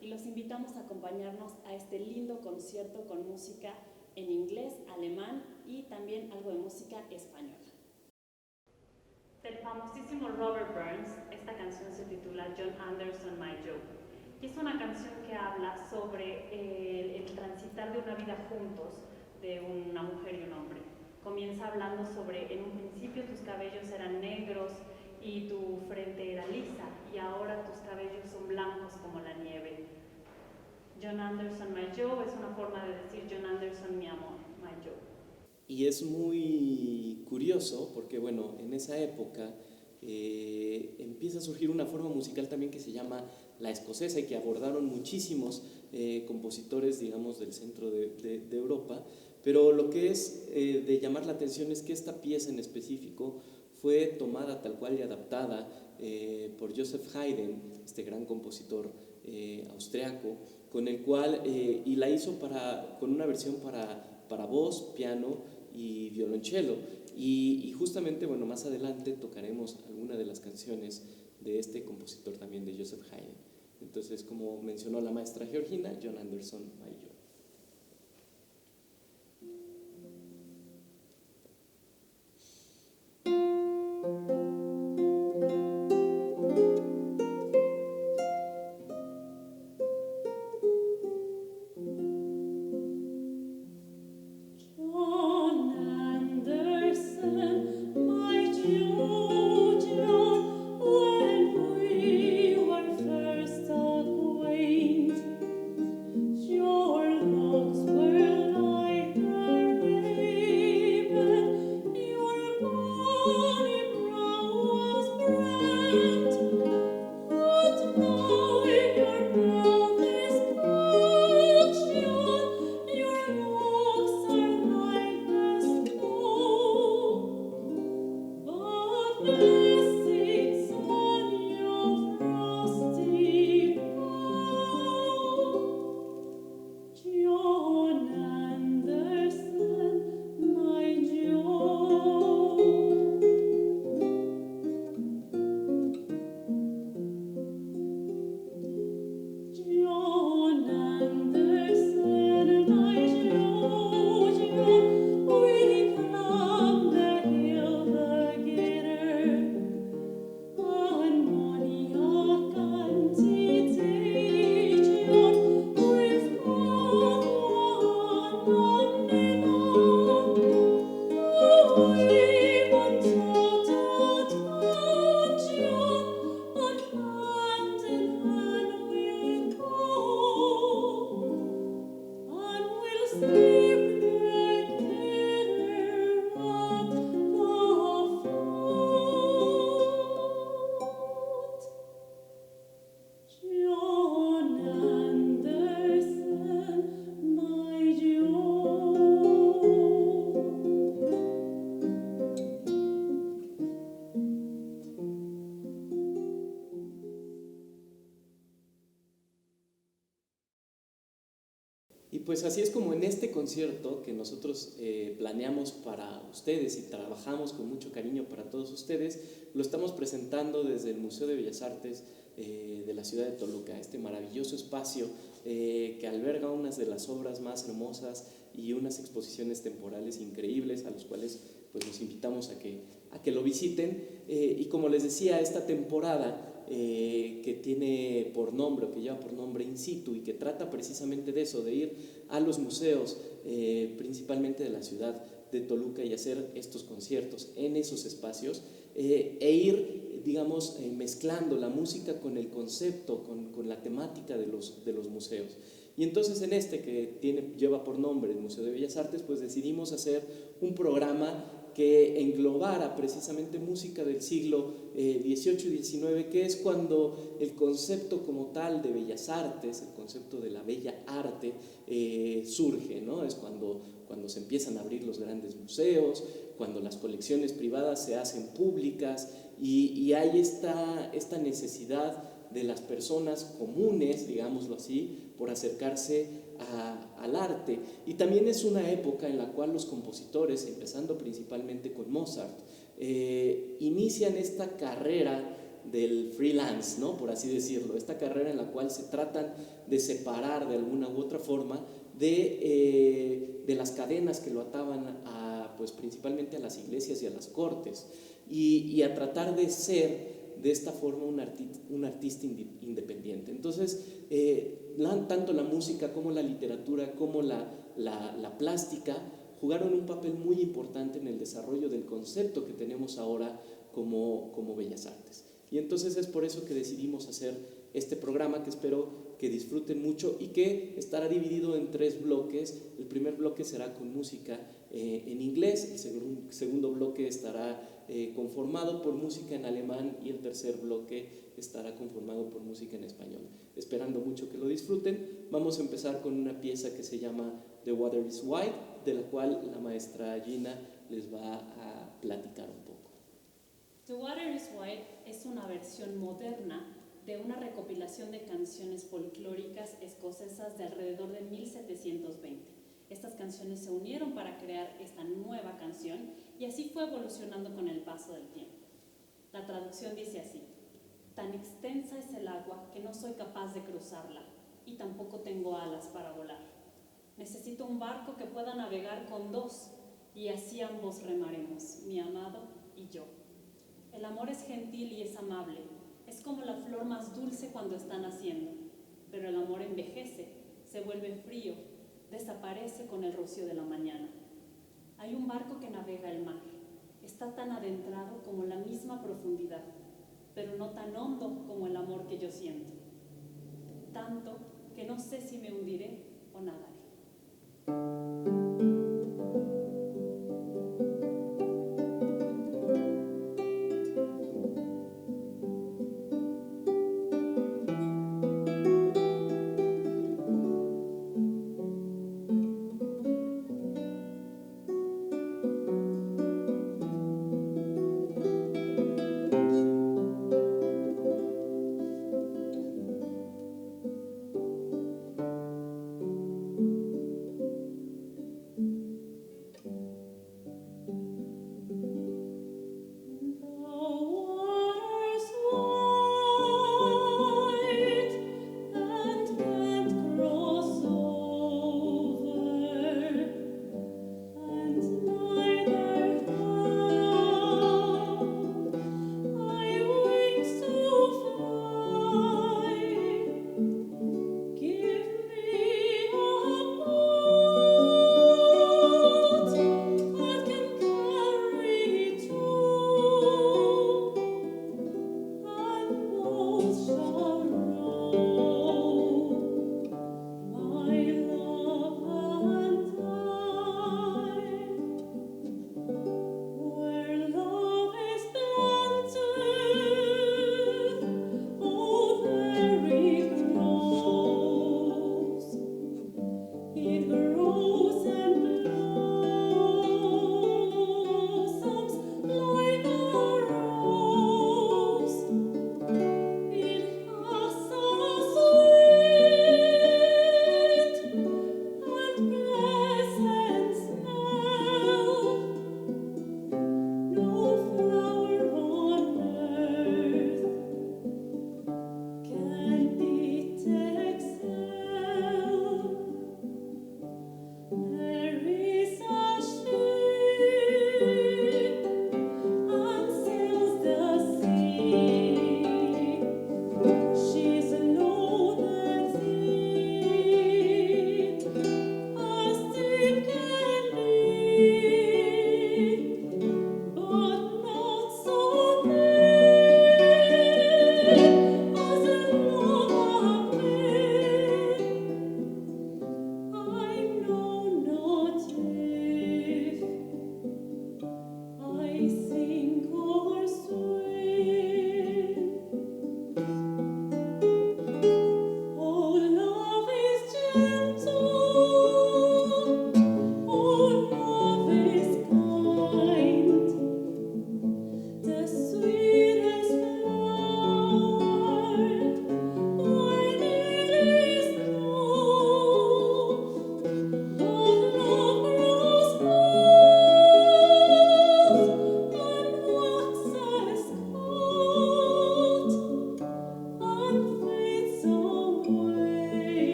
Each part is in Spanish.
y los invitamos a acompañarnos a este lindo concierto con música en inglés, alemán y también algo de música española. Del famosísimo Robert Burns, esta canción se titula John Anderson, My Joe, y es una canción que habla sobre el transitar de una vida juntos de una mujer y un hombre. Comienza hablando sobre, en un principio tus cabellos eran negros y tu frente era lisa, y ahora tus cabellos son blancos como la nieve. John Anderson, My Joe es una forma de decir John Anderson, mi amor, My Joe. Y es muy curioso porque, bueno, en esa época empieza a surgir una forma musical también que se llama la escocesa y que abordaron muchísimos compositores, digamos, del centro de Europa. Pero lo que es de llamar la atención es que esta pieza en específico fue tomada tal cual y adaptada por Joseph Haydn, este gran compositor austriaco, con el cual, y la hizo con una versión para voz, piano y violonchelo. Y justamente, bueno, más adelante tocaremos alguna de las canciones de este compositor también, de Joseph Haydn. Entonces, como mencionó la maestra Georgina, John Anderson, My Joe. Y pues así es como en este concierto que nosotros planeamos para ustedes y trabajamos con mucho cariño para todos ustedes, lo estamos presentando desde el Museo de Bellas Artes de la ciudad de Toluca, este maravilloso espacio que alberga unas de las obras más hermosas y unas exposiciones temporales increíbles a los cuales pues los invitamos a que lo visiten. Y como les decía, esta temporada que tiene por nombre, o que lleva por nombre In Situ, y que trata precisamente de eso, de ir a los museos, principalmente de la ciudad de Toluca, y hacer estos conciertos en esos espacios, e ir, digamos, mezclando la música con el concepto, con la temática de los museos. Y entonces en este que lleva por nombre el Museo de Bellas Artes, pues decidimos hacer un programa que englobara precisamente música del siglo XVIII y XIX, que es cuando el concepto como tal de bellas artes, el concepto de la bella arte, surge, ¿no? Es cuando se empiezan a abrir los grandes museos, cuando las colecciones privadas se hacen públicas y hay esta necesidad de las personas comunes, digámoslo así, por acercarse al arte. Y también es una época en la cual los compositores, empezando principalmente con Mozart, inician esta carrera del freelance, ¿no? Por así decirlo, esta carrera en la cual se tratan de separar de alguna u otra forma de las cadenas que lo ataban pues principalmente a las iglesias y a las cortes, y a tratar de ser de esta forma un artista independiente. Entonces, tanto la música como la literatura, como la plástica, jugaron un papel muy importante en el desarrollo del concepto que tenemos ahora como Bellas Artes. Y entonces es por eso que decidimos hacer este programa, que espero que disfruten mucho y que estará dividido en 3 bloques. El primer bloque será con música en inglés, el segundo bloque estará conformado por música en alemán y el tercer bloque estará conformado por música en español. Esperando mucho que lo disfruten, vamos a empezar con una pieza que se llama The Water is Wide, de la cual la maestra Gina les va a platicar un poco. The Water is Wide es una versión moderna de una recopilación de canciones folclóricas escocesas de alrededor de 1720. Estas canciones se unieron para crear esta nueva canción y así fue evolucionando con el paso del tiempo. La traducción dice así: tan extensa es el agua que no soy capaz de cruzarla y tampoco tengo alas para volar. Necesito un barco que pueda navegar con 2 y así ambos remaremos, mi amado y yo. El amor es gentil y es amable, es como la flor más dulce cuando está naciendo, pero el amor envejece, se vuelve frío, desaparece con el rocío de la mañana. Hay un barco que navega el mar, está tan adentrado como la misma profundidad, pero no tan hondo como el amor que yo siento. Tanto que no sé si me hundiré o nadaré.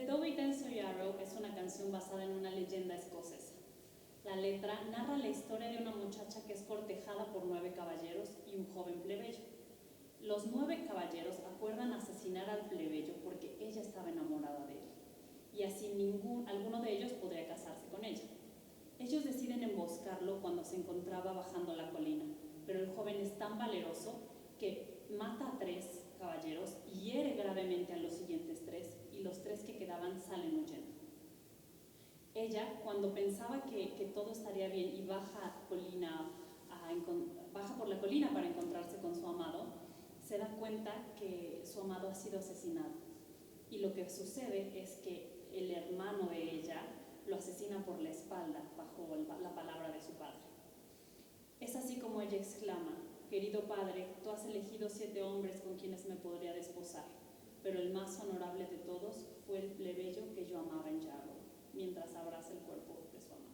Dobby Dancer Yarrow es una canción basada en una leyenda escocesa. La letra narra la historia de una muchacha que es cortejada por 9 caballeros y un joven plebeyo. Los 9 caballeros acuerdan asesinar al plebeyo porque ella estaba enamorada de él, y así alguno de ellos podría casarse con ella. Ellos deciden emboscarlo cuando se encontraba bajando la colina, pero el joven es tan valeroso que mata a 3 caballeros y hiere gravemente a los siguientes 3, y los 3 que quedaban salen huyendo. Ella, cuando pensaba que todo estaría bien y baja por la colina para encontrarse con su amado, se da cuenta que su amado ha sido asesinado. Y lo que sucede es que el hermano de ella lo asesina por la espalda bajo la palabra de su padre. Es así como ella exclama: querido padre, tú has elegido 7 hombres con quienes me podría desposar, pero el más honorable de todos fue el plebeyo que yo amaba en Yarrow, mientras abraza el cuerpo de su amado.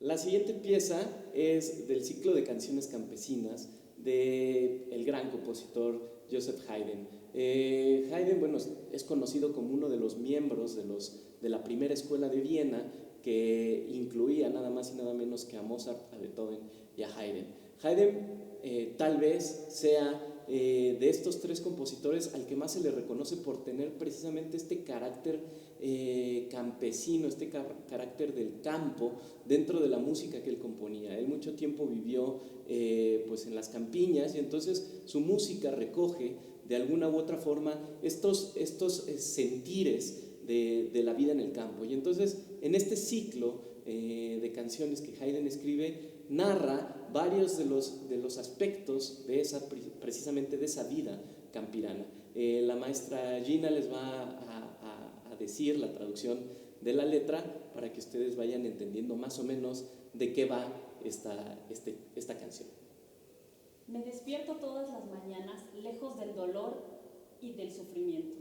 La siguiente pieza es del ciclo de canciones campesinas del gran compositor Joseph Haydn. Haydn, bueno, es conocido como uno de los miembros de la primera escuela de Viena, que incluía nada más y nada menos que a Mozart, a Beethoven y a Haydn. Haydn tal vez sea de estos tres compositores al que más se le reconoce por tener precisamente este carácter campesino, este carácter del campo dentro de la música que él componía. Él mucho tiempo vivió pues en las campiñas, y entonces su música recoge de alguna u otra forma estos sentires de la vida en el campo. Y entonces en este ciclo de canciones que Haydn escribe, narra varios de los aspectos de precisamente de esa vida campirana. La maestra Gina les va a decir la traducción de la letra para que ustedes vayan entendiendo más o menos de qué va esta canción. Me despierto todas las mañanas lejos del dolor y del sufrimiento,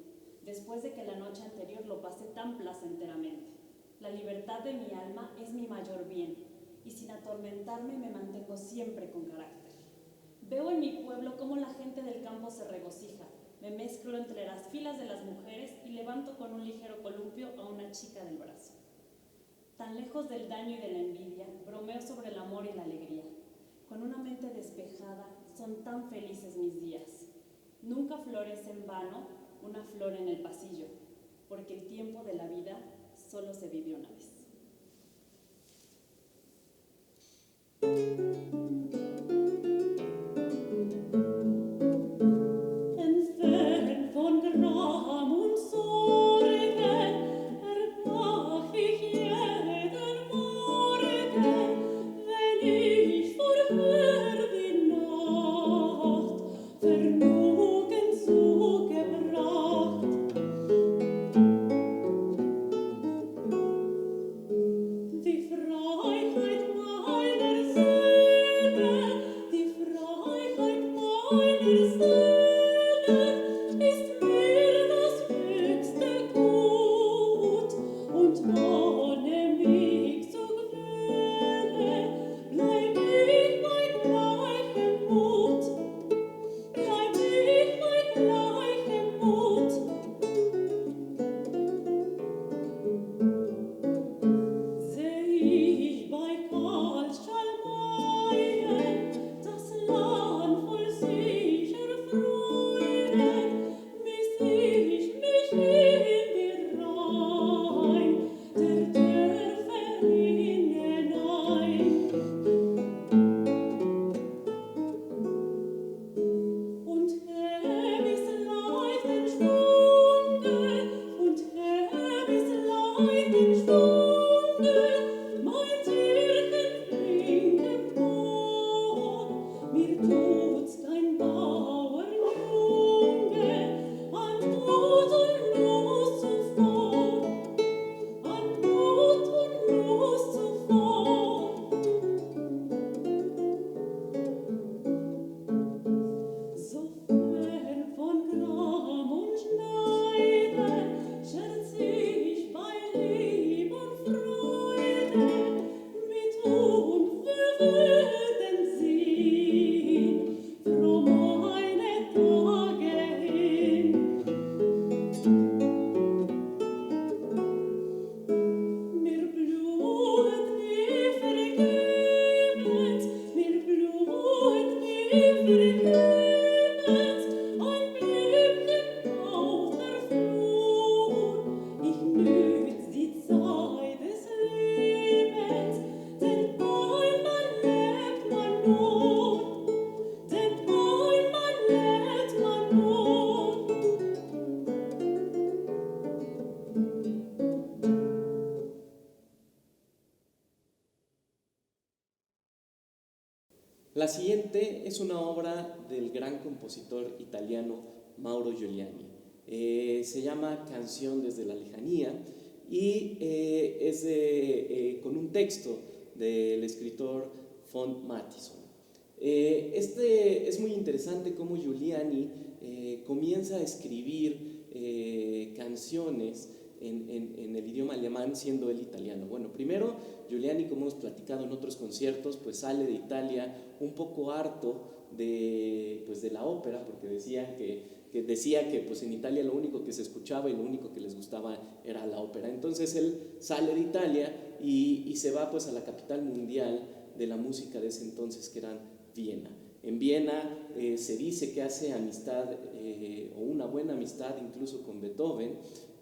después de que la noche anterior lo pasé tan placenteramente. La libertad de mi alma es mi mayor bien, y sin atormentarme me mantengo siempre con carácter. Veo en mi pueblo cómo la gente del campo se regocija. Me mezclo entre las filas de las mujeres y levanto con un ligero columpio a una chica del brazo. Tan lejos del daño y de la envidia, bromeo sobre el amor y la alegría. Con una mente despejada, son tan felices mis días. Nunca florece en vano una flor en el pasillo, porque el tiempo de la vida solo se vive una vez. Entfernt von Gram und Sorgen erwach ich jeden Morgen, wenn ich vorher die Nacht verlogen zugebracht. Die Freiheit meiner Seele, die Freiheit meiner Seele ist mir das höchste Gut, und ohne mich zu quälen, bleib ich bei gleichem Mut, bleib ich bei gleichem Mut. Seh ich bei Karlschalmayen das Land voll sicher Freuden, miss ich mich in die Reih der Dörferinnen ein. Und Hebis leichten Stunde, und Hebis leichten Stunde, mein Türchen flinkt empor, mir tut's dein Bauernjunge an Mut und Lust zuvor, an Mut und Lust zuvor. So fern von Gram und Schneide scherz ich bei Lieb und Freude mit unverwirrtem Sinn froh meine Tage hin. Mir bluet nie vergebens, mir bluet nie vergebens, ein Blümchen auf der Flur. Ich nütz die Zeit des Lebens, denn einmal lebt man nur, denn einmal lebt man nur. La siguiente es una obra del gran compositor italiano Mauro Giuliani. Se llama Canción desde la lejanía, y es con un texto del escritor von Mattisson. Es muy interesante cómo Giuliani comienza a escribir canciones en el idioma alemán, siendo él italiano. Bueno, primero Giuliani, como hemos platicado en otros conciertos, pues sale de Italia un poco harto de la ópera, porque decía que pues en Italia lo único que se escuchaba y lo único que les gustaba era la ópera. Entonces él sale de Italia y se va pues a la capital mundial de la música de ese entonces, que era Viena. En Viena se dice que hace amistad o una buena amistad incluso con Beethoven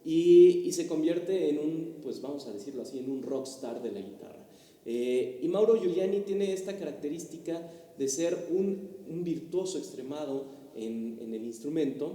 y se convierte en un, pues vamos a decirlo así, en un rockstar de la guitarra. Y Mauro Giuliani tiene esta característica de ser un virtuoso extremado en el instrumento,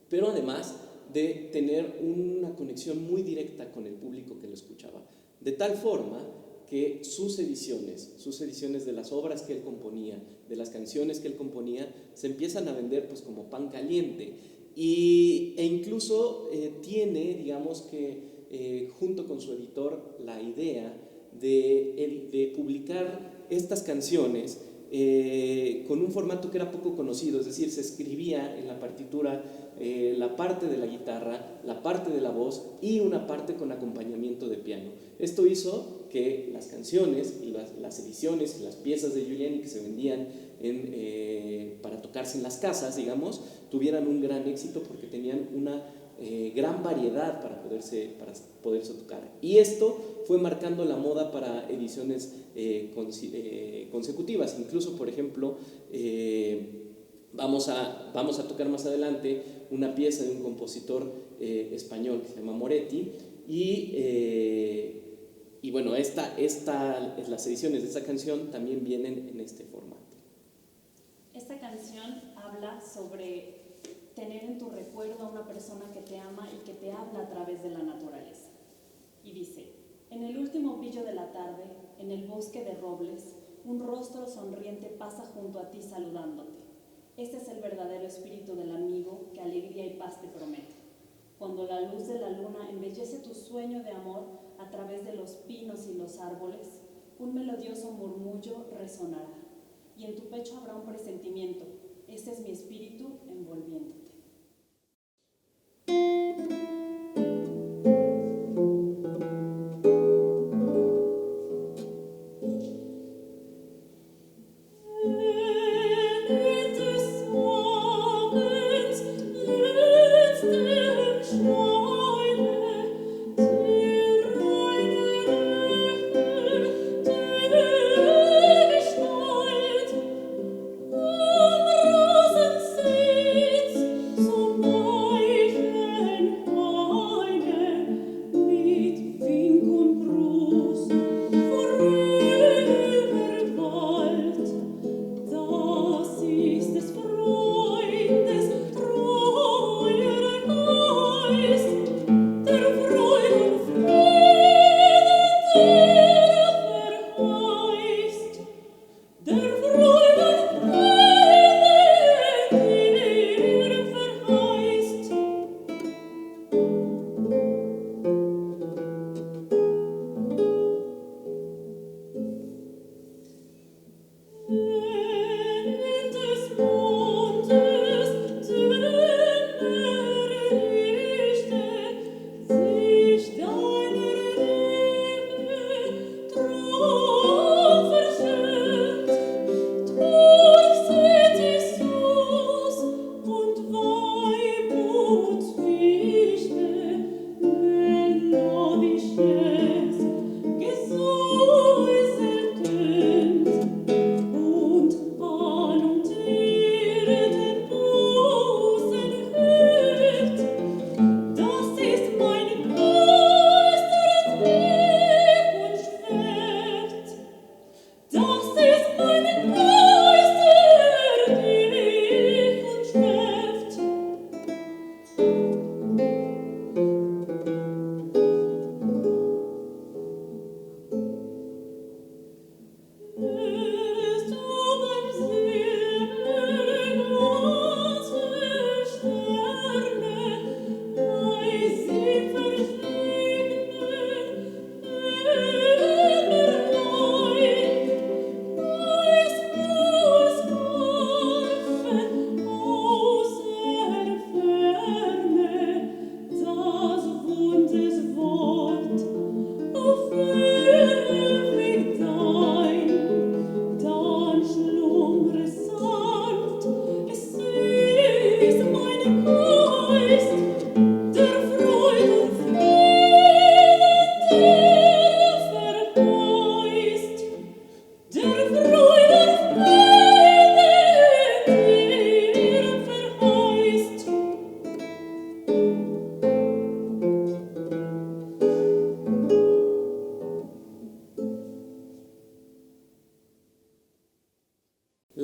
pero además de tener una conexión muy directa con el público que lo escuchaba, de tal forma que sus ediciones de las obras que él componía, de las canciones que él componía, se empiezan a vender pues como pan caliente e incluso tiene, digamos que junto con su editor, la idea de publicar estas canciones con un formato que era poco conocido, es decir, se escribía en la partitura la parte de la guitarra, la parte de la voz y una parte con acompañamiento de piano. Esto hizo que las canciones y las ediciones y las piezas de Giuliani que se vendían para tocarse en las casas, digamos, tuvieran un gran éxito porque tenían una gran variedad para poderse tocar. Y esto fue marcando la moda para ediciones consecutivas. Incluso, por ejemplo, vamos a tocar más adelante una pieza de un compositor español que se llama Moretti y bueno, las ediciones de esta canción también vienen en este formato. Esta canción habla sobre tener en tu recuerdo a una persona que te ama y que te habla a través de la naturaleza. Y dice: en el último brillo de la tarde, en el bosque de robles, un rostro sonriente pasa junto a ti saludándote. Este es el verdadero espíritu del amigo que alegría y paz te promete. Cuando la luz de la luna embellece tu sueño de amor a través de los pinos y los árboles, un melodioso murmullo resonará y en tu pecho habrá un presentimiento. Este es mi espíritu envolviéndote.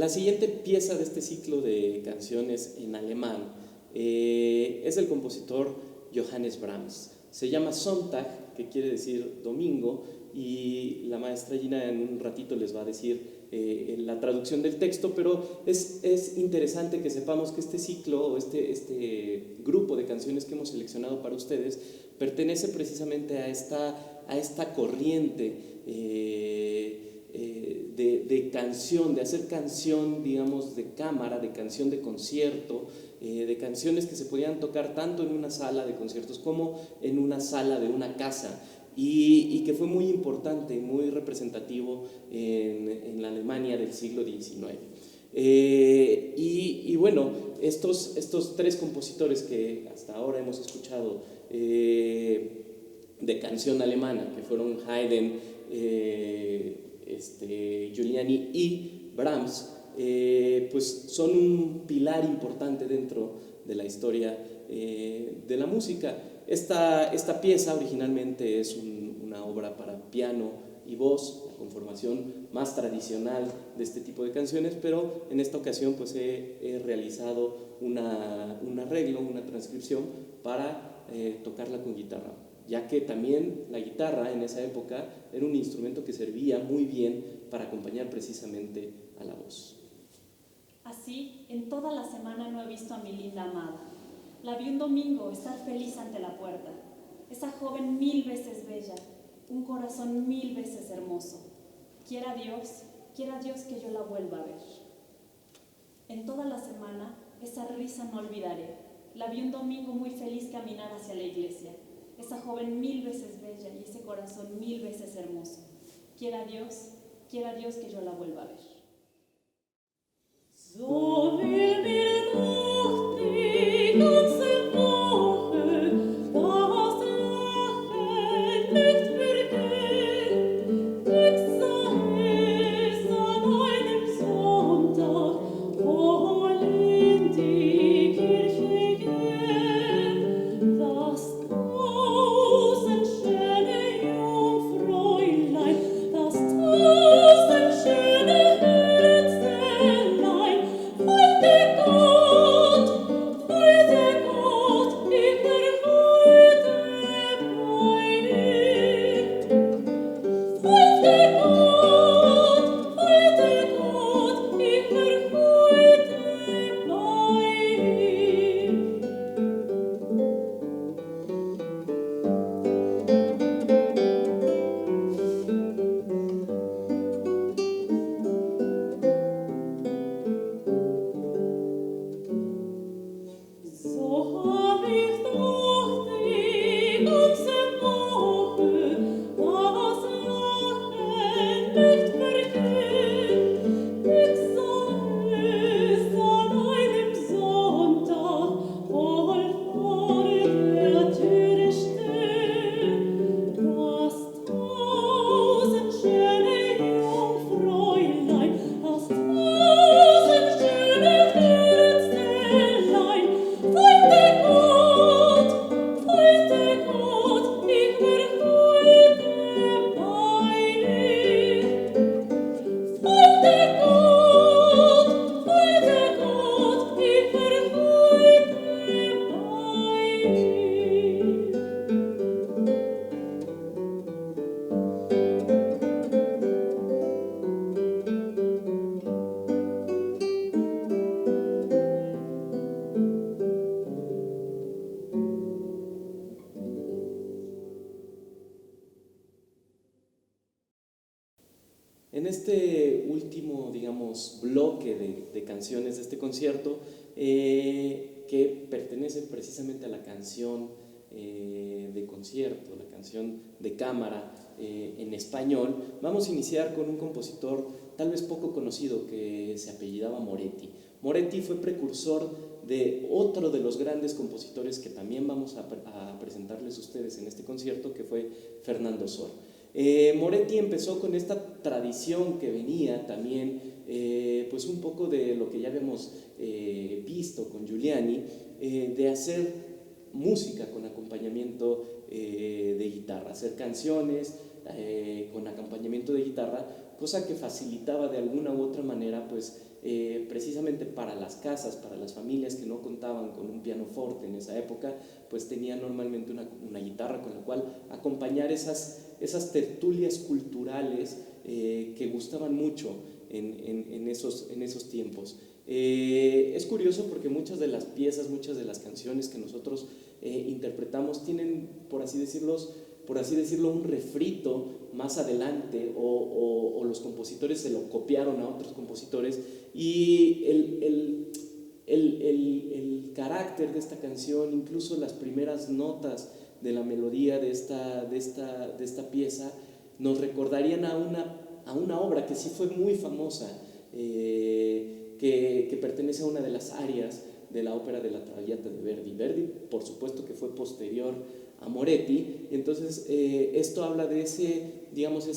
La siguiente pieza de este ciclo de canciones en alemán es del compositor Johannes Brahms. Se llama Sonntag, que quiere decir domingo, y la maestra Gina en un ratito les va a decir la traducción del texto, pero es interesante que sepamos que este ciclo o este grupo de canciones que hemos seleccionado para ustedes pertenece precisamente a esta corriente de canción, de hacer canción, digamos, de cámara, de canción de concierto, de canciones que se podían tocar tanto en una sala de conciertos como en una sala de una casa. Y que fue muy importante, muy representativo en la Alemania del siglo XIX. Y bueno, estos tres compositores que hasta ahora hemos escuchado de canción alemana, que fueron Haydn, Giuliani y Brahms, pues son un pilar importante dentro de la historia de la música. Esta pieza originalmente es una obra para piano y voz, la conformación más tradicional de este tipo de canciones, pero en esta ocasión pues he realizado un arreglo, una transcripción para tocarla con guitarra, ya que también la guitarra en esa época era un instrumento que servía muy bien para acompañar precisamente a la voz. Así, en toda la semana no he visto a mi linda amada. La vi un domingo estar feliz ante la puerta. Esa joven 1000 veces bella, un corazón 1000 veces hermoso. Quiera Dios que yo la vuelva a ver. En toda la semana, esa risa no olvidaré. La vi un domingo muy feliz caminar hacia la iglesia. Esa joven 1000 veces bella y ese corazón 1000 veces hermoso. Quiera Dios que yo la vuelva a ver. So will wir noch die ganze Woche das Lachen nicht vergehen. Ich sah es an einem Sonntag wohl in die Kirche gehen, das tausend schöne Jungfräulein, das tausend schöne Herzlein, wollte Gott, in der Freude bei ihm. Wollte Gott, in der Freude bei ihm. So hab ich doch die ganze Woche das Lachen nicht vergehen. Ich sah es an einem Sonntag wohl vor der Türe stehen, das tausend schöne Jungfräulein, das tausend schöne Herzlein, wollte Gott, ich wär heute bei ihm. Wollte Gott, ich wär heute bei ihm. En este último, digamos, bloque de canciones de este concierto, que pertenece precisamente a la canción de concierto, la canción de cámara en español, vamos a iniciar con un compositor tal vez poco conocido que se apellidaba Moretti. Moretti fue precursor de otro de los grandes compositores que también vamos a presentarles a ustedes en este concierto, que fue Fernando Sor. Moretti empezó con esta tradición que venía también, pues un poco de lo que ya habíamos visto con Giuliani, de hacer música con acompañamiento de guitarra, hacer canciones con acompañamiento de guitarra, cosa que facilitaba de alguna u otra manera pues precisamente para las casas, para las familias que no contaban con un pianoforte en esa época, pues tenían normalmente una guitarra con la cual acompañar esas tertulias culturales que gustaban mucho en esos tiempos. Es curioso porque muchas de las piezas, muchas de las canciones que nosotros interpretamos tienen, por así decirlo, un refrito más adelante o los compositores se lo copiaron a otros compositores y el carácter de esta canción, incluso las primeras notas de la melodía de esta pieza nos recordarían a una obra que sí fue muy famosa, que pertenece a una de las arias de la ópera de la Traviata de Verdi. Verdi, por supuesto que fue posterior a Moretti, entonces esto habla de ese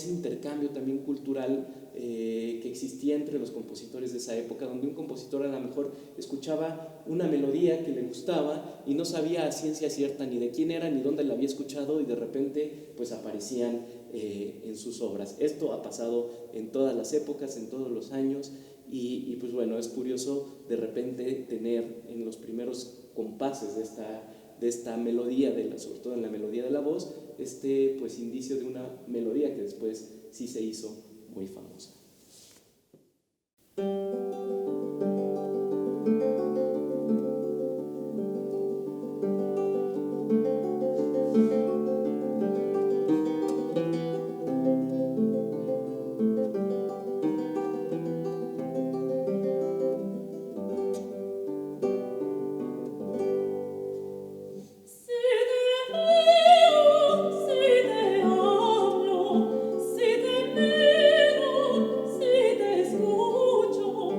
intercambio también cultural que existía entre los compositores de esa época, donde un compositor a lo mejor escuchaba una melodía que le gustaba y no sabía a ciencia cierta ni de quién era ni dónde la había escuchado y de repente pues aparecían en sus obras. Esto ha pasado en todas las épocas, en todos los años y pues bueno, es curioso de repente tener en los primeros compases de esta melodía, sobre todo en la melodía de la voz, pues indicio de una melodía que después sí se hizo muy famosa. Si te escucho,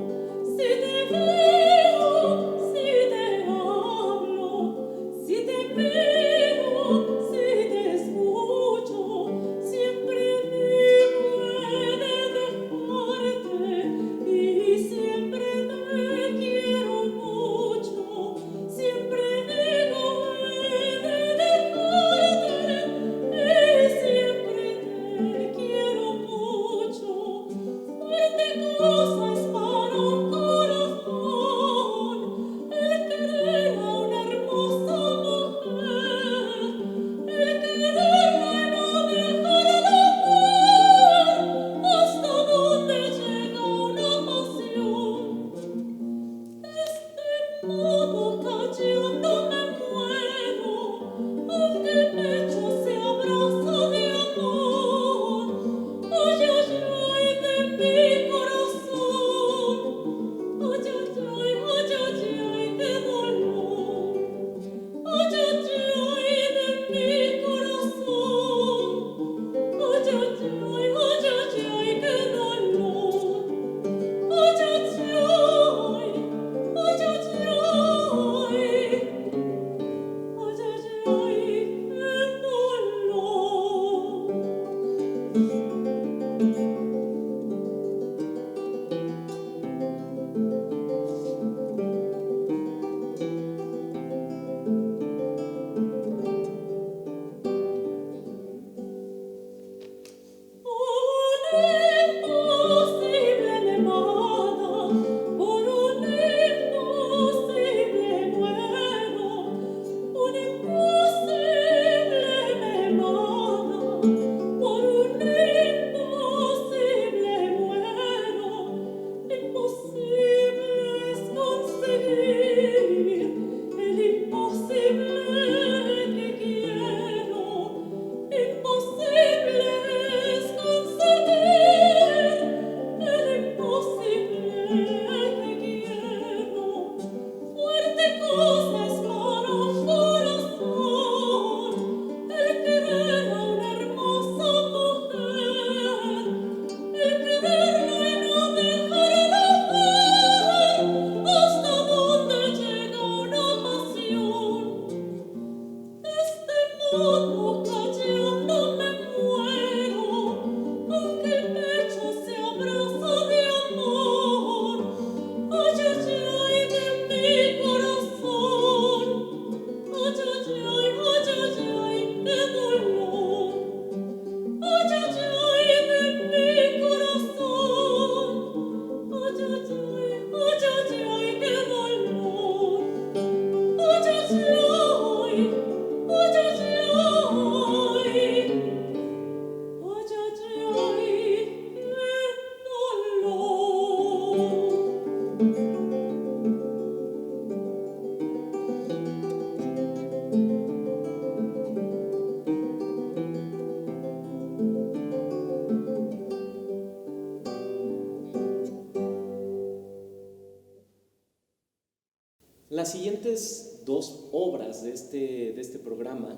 Las siguientes dos obras de este programa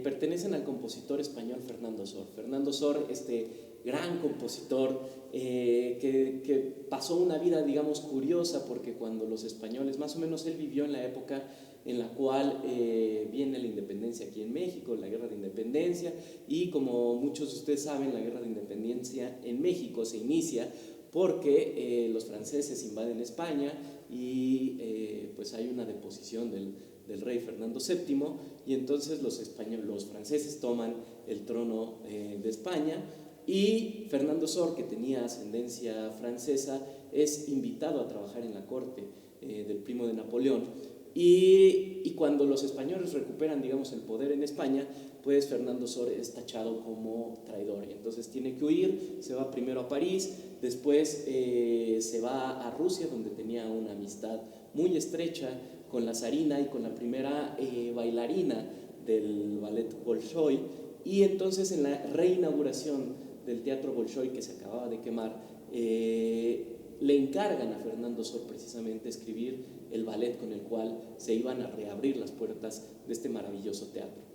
pertenecen al compositor español Fernando Sor. Fernando Sor, gran compositor que pasó una vida, digamos, curiosa, porque cuando los españoles, más o menos él vivió en la época en la cual viene la independencia aquí en México, la guerra de independencia, y como muchos de ustedes saben, la guerra de independencia en México se inicia porque los franceses invaden España y pues hay una deposición del rey Fernando VII, y entonces los franceses toman el trono de España, y Fernando Sor, que tenía ascendencia francesa, es invitado a trabajar en la corte del primo de Napoleón, y cuando los españoles recuperan, digamos, el poder en España, pues Fernando Sor es tachado como traidor, y entonces tiene que huir. Se va primero a París, después se va a Rusia, donde tenía una amistad muy estrecha con la zarina y con la primera bailarina del ballet Bolshoi, y entonces en la reinauguración del Teatro Bolshoi, que se acababa de quemar, le encargan a Fernando Sor precisamente escribir el ballet con el cual se iban a reabrir las puertas de este maravilloso teatro.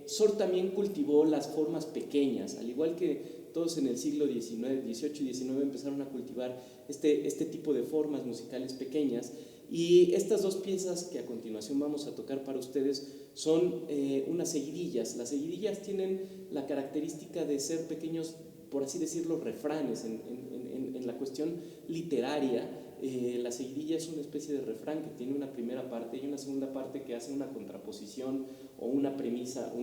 Sor también cultivó las formas pequeñas, al igual que todos en el siglo XVIII y XIX empezaron a cultivar este tipo de formas musicales pequeñas, y estas dos piezas que a continuación vamos a tocar para ustedes son unas seguidillas. Las seguidillas tienen la característica de ser pequeños, por así decirlo, refranes. En la cuestión literaria, la seguidilla es una especie de refrán que tiene una primera parte y una segunda parte que hace una contraposición o una premisa,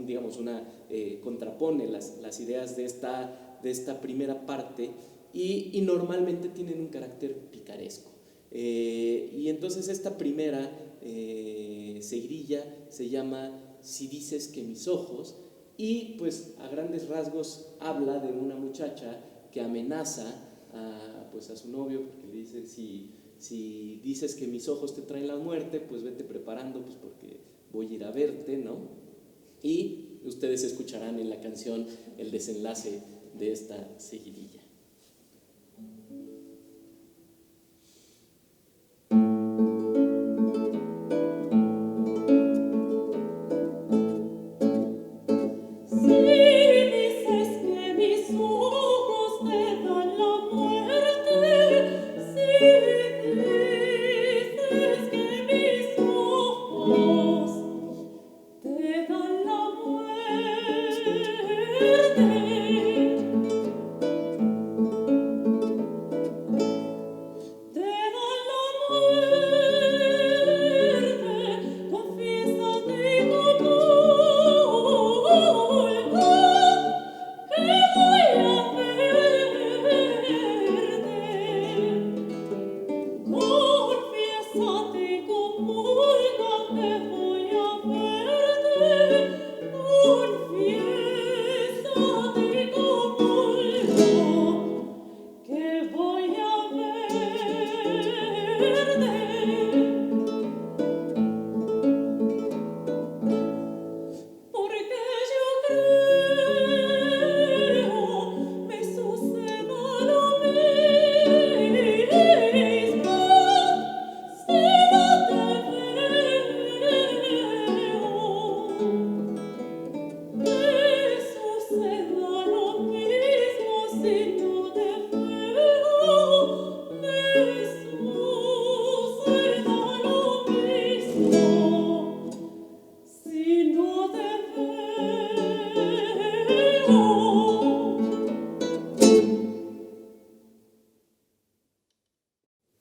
contrapone las ideas de esta primera parte, y normalmente tienen un carácter picaresco. Y entonces esta primera seguidilla se llama Si dices que mis ojos, y pues a grandes rasgos habla de una muchacha que amenaza a su novio, porque le dice: si dices que mis ojos te traen la muerte, pues vete preparando, pues porque voy a ir a verte, ¿no? Y ustedes escucharán en la canción el desenlace de esta seguidilla.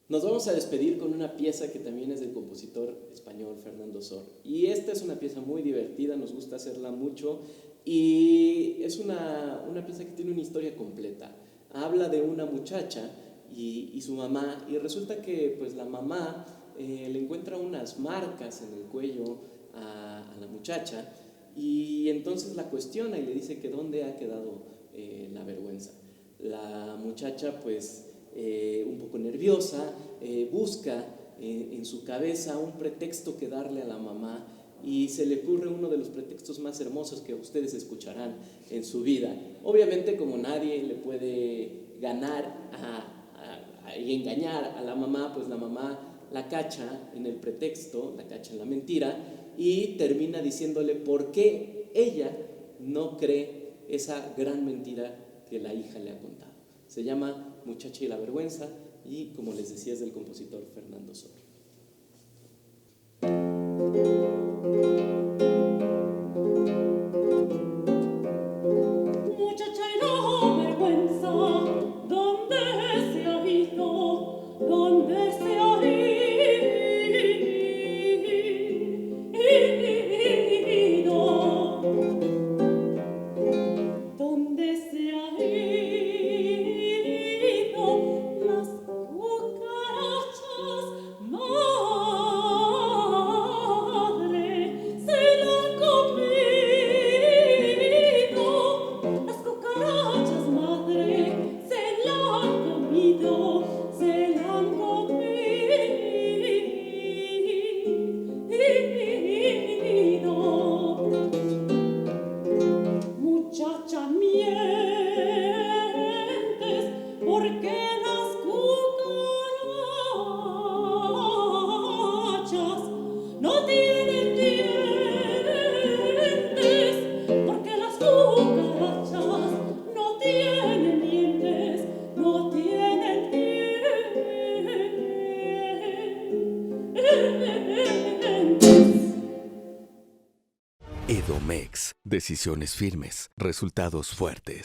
Nos vamos a despedir con una pieza que también es del compositor español Fernando Sor. Y esta es una pieza muy divertida, nos gusta hacerla mucho, y es una pieza que tiene una historia completa. Habla de una muchacha y su mamá, y resulta que pues la mamá le encuentra unas marcas en el cuello a la muchacha, y entonces la cuestiona y le dice que dónde ha quedado la vergüenza. La muchacha pues un poco nerviosa busca en su cabeza un pretexto que darle a la mamá, y se le ocurre uno de los pretextos más hermosos que ustedes escucharán en su vida. Obviamente, como nadie le puede ganar y engañar a la mamá, pues la mamá la cacha en el pretexto, la cacha en la mentira, y termina diciéndole por qué ella no cree esa gran mentira que la hija le ha contado. Se llama Muchacha y la vergüenza, y como les decía es del compositor Fernando Sor. Muchacha y la vergüenza, ¿dónde se ha ido? ¿Dónde se ha ido? ¿Dónde se ha ido? Las cucarachas, madre, se la han comido. Las cucarachas, madre, se la han comido, se la han comido. Muchacha, mientes, porque las cucarachas no tienen dientes, porque las cucarachas no tienen dientes, no tienen dientes. Edomex. Decisiones firmes, resultados fuertes.